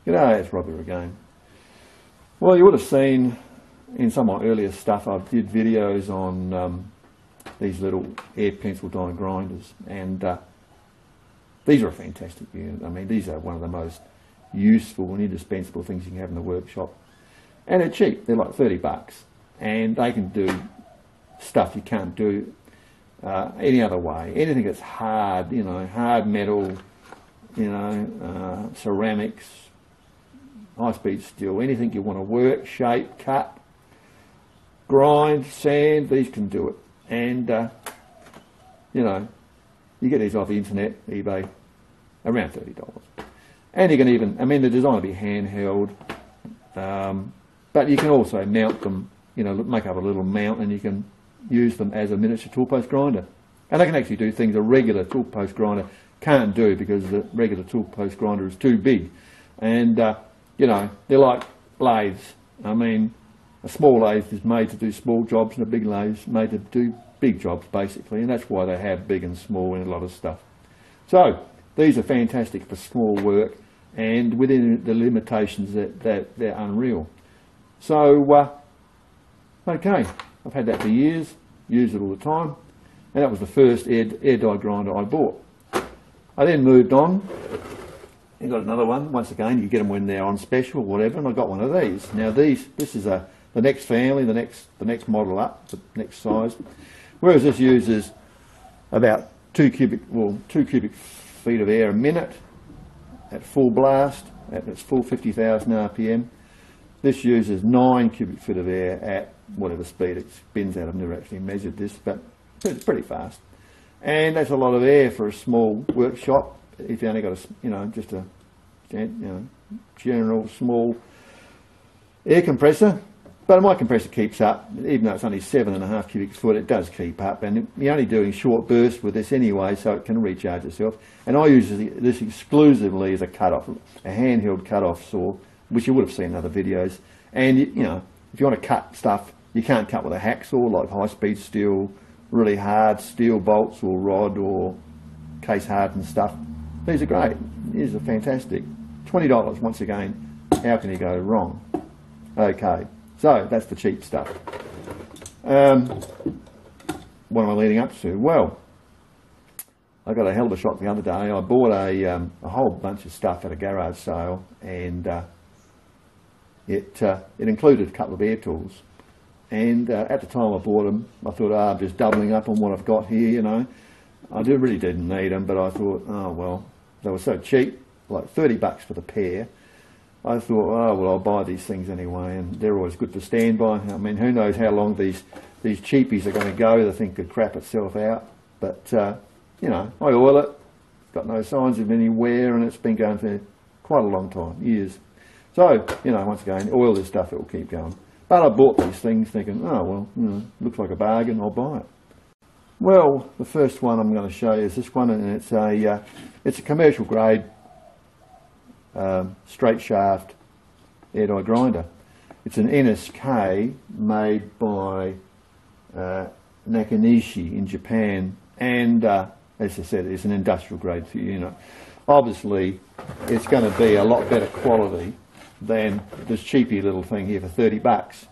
G'day, it's Robbie again. Well, you would have seen in some of my earlier stuff I did videos on these little air pencil die grinders, and these are a fantastic unit. I mean, these are one of the most useful and indispensable things you can have in the workshop, and they're cheap. They're like $30, and they can do stuff you can't do any other way. Anything that's hard, you know, hard metal, you know, ceramics, high-speed steel, anything you want to work, shape, cut, grind, sand, these can do it. And, you know, you get these off the internet, eBay, around $30. And you can even, I mean, they're designed to be handheld, but you can also mount them, you know, make up a little mount and you can use them as a miniature tool post grinder. And they can actually do things a regular tool post grinder can't do because the regular tool post grinder is too big. And, you know, they're like lathes. I mean, a small lathe is made to do small jobs and a big lathe is made to do big jobs, basically, and that's why they have big and small in a lot of stuff. So, these are fantastic for small work, and within the limitations that they're unreal. So, okay, I've had that for years, used it all the time, and that was the first air die grinder I bought. I then moved on. I got another one. Once again, you get them when they're on special or whatever, and I got one of these. Now this is the next family, the next model up, the next size. Whereas this uses about 2 cubic feet of air a minute at full blast, at its full 50,000 RPM. This uses 9 cubic feet of air at whatever speed it spins at. I've never actually measured this, but it's pretty fast. And that's a lot of air for a small workshop. If you only got just a general small air compressor, but my compressor keeps up, even though it's only 7.5 cubic foot, it does keep up, and you're only doing short bursts with this anyway, so it can recharge itself. And I use this exclusively as a cut-off, a handheld cut-off saw, which you would have seen in other videos. And you know, if you want to cut stuff, you can't cut with a hacksaw like high-speed steel, really hard steel bolts or rod or case hardened stuff. These are great. These are fantastic. $20 once again. How can you go wrong? Okay, so that's the cheap stuff. What am I leading up to? Well, I got a hell of a shock the other day. I bought a whole bunch of stuff at a garage sale, and it included a couple of air tools. And at the time I bought them, I thought, I'm just doubling up on what I've got here, you know. I really didn't need them, but I thought, oh well, they were so cheap, like $30 for the pair. I thought, oh well, I'll buy these things anyway, and they're always good for standby. I mean, who knows how long these cheapies are going to go? The thing could crap itself out. But you know, I oil it, got no signs of any wear, and it's been going for quite a long time, years. So, you know, once again, oil this stuff, it will keep going. But I bought these things thinking, oh well, you know, looks like a bargain, I'll buy it. Well, the first one I'm going to show you is this one, and it's a commercial grade straight shaft air die grinder. It's an NSK made by Nakanishi in Japan, and as I said, it's an industrial grade unit. Obviously, it's going to be a lot better quality than this cheapy little thing here for $30.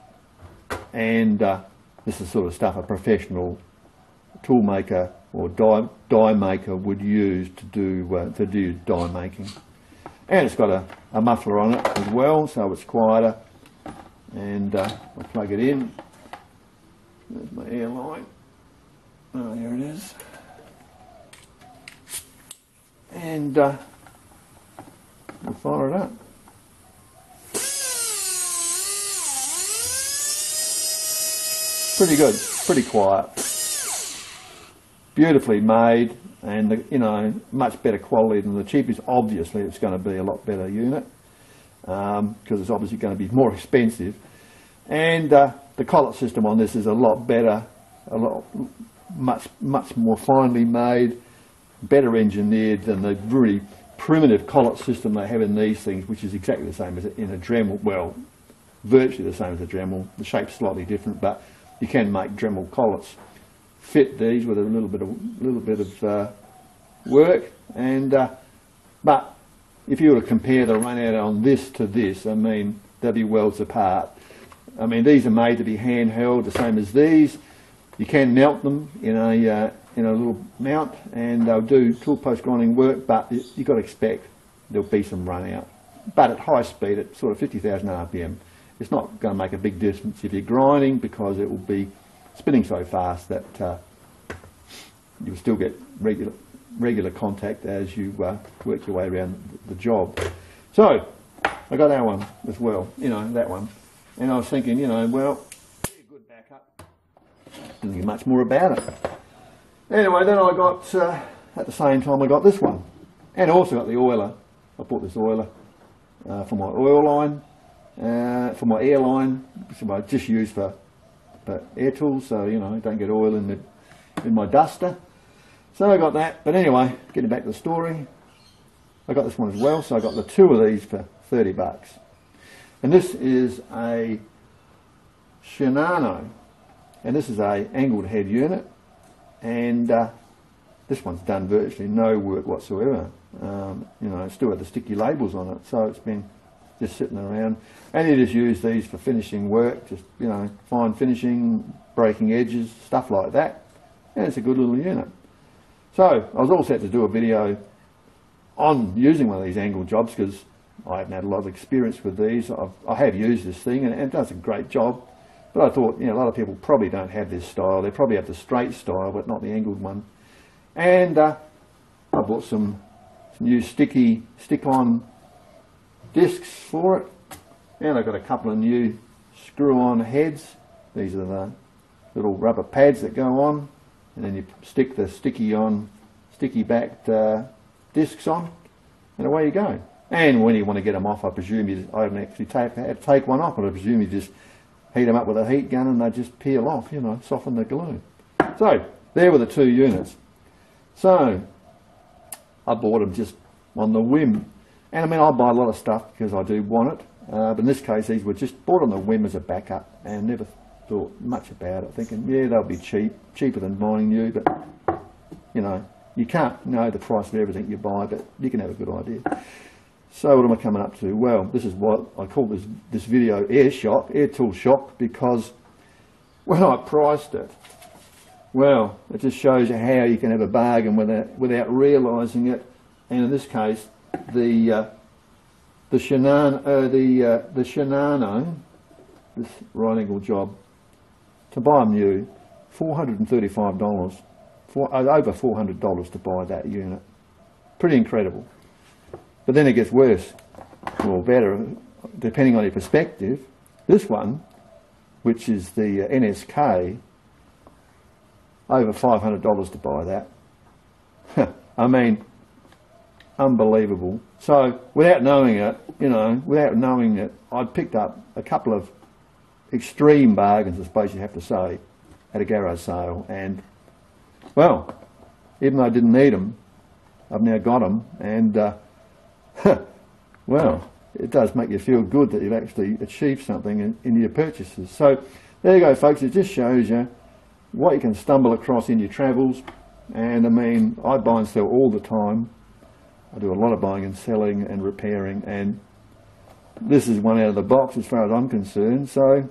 And this is the sort of stuff a professional tool maker or die maker would use to do die making. And it's got a muffler on it as well, so it's quieter. And I'll plug it in. There's my air line. Oh, there it is. And we'll fire it up. Pretty good, pretty quiet, beautifully made, and you know, much better quality than the cheapest. Obviously, it's going to be a lot better unit because it's obviously going to be more expensive. And the collet system on this is a lot better, much more finely made, better engineered than the really primitive collet system they have in these things, which is exactly the same as in a Dremel. Well, virtually the same as a Dremel. The shape's slightly different, but you can make Dremel collets fit these with a little bit of work. And but if you were to compare the run out on this to this, I mean, they'll be worlds apart. I mean, these are made to be handheld, the same as these. You can mount them in a little mount, and they'll do tool post grinding work, but you've got to expect there'll be some run out. But at high speed, at sort of 50,000 RPM, it's not going to make a big difference if you're grinding, because it will be spinning so fast that you'll still get regular contact as you work your way around the job. So I got that one as well, that one. And I was thinking, well, pretty good backup. Didn't think much more about it. Anyway, then I got, at the same time, I got this one. And also got the oiler. I bought this oiler for my oil line, for my air line, which I just use for air tools, so, don't get oil in my duster. So I got that. But anyway, getting back to the story, I got this one as well. So I got the two of these for 30 bucks. And this is a Shimano, and this is a angled head unit, and this one's done virtually no work whatsoever. It's still got the sticky labels on it, so it's been just sitting around. And you just use these for finishing work, just fine finishing, breaking edges, stuff like that. And it's a good little unit. So I was all set to do a video on using one of these angle jobs, because I haven't had a lot of experience with these. I have used this thing, and it does a great job. But I thought, a lot of people probably don't have this style. They probably have the straight style, but not the angled one. And I bought some new stick-on discs for it. And I've got a couple of new screw-on heads. These are the little rubber pads that go on, and then you stick the sticky-backed discs on, and away you go. And when you want to get them off, I presume I haven't actually had to take one off, but I presume you just heat them up with a heat gun and they just peel off, soften the glue. So there were the two units. So I bought them just on the whim. And I mean, I buy a lot of stuff because I do want it. But in this case, these were just bought on the whim as a backup, and never thought much about it, thinking, yeah, they'll be cheaper than buying new, but you can't know the price of everything you buy, but you can have a good idea. So what am I coming up to? Well, this is what I call this video air tool shock, because when I priced it, well, it just shows you how you can have a bargain without realising it. And in this case, the Shimano, this right angle job, to buy them new, $435, over $400 to buy that unit. Pretty incredible. But then it gets worse, or better, depending on your perspective. This one, which is the NSK, over $500 to buy that. I mean, unbelievable. So without knowing it, I'd picked up a couple of extreme bargains, I suppose you have to say, at a garage sale. And, well, even though I didn't need them, I've now got them, and well, it does make you feel good that you've actually achieved something in your purchases. So there you go, folks. It just shows you what you can stumble across in your travels. And I mean, I buy and sell all the time. I do a lot of buying and selling and repairing, and this is one out of the box as far as I'm concerned. So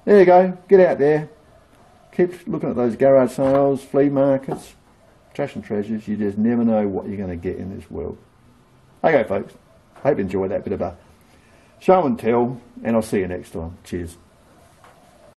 there you go. Get out there. Keep looking at those garage sales, flea markets, trash and treasures. You just never know what you're going to get in this world. Okay, folks, hope you enjoyed that bit of a show and tell, and I'll see you next time. Cheers.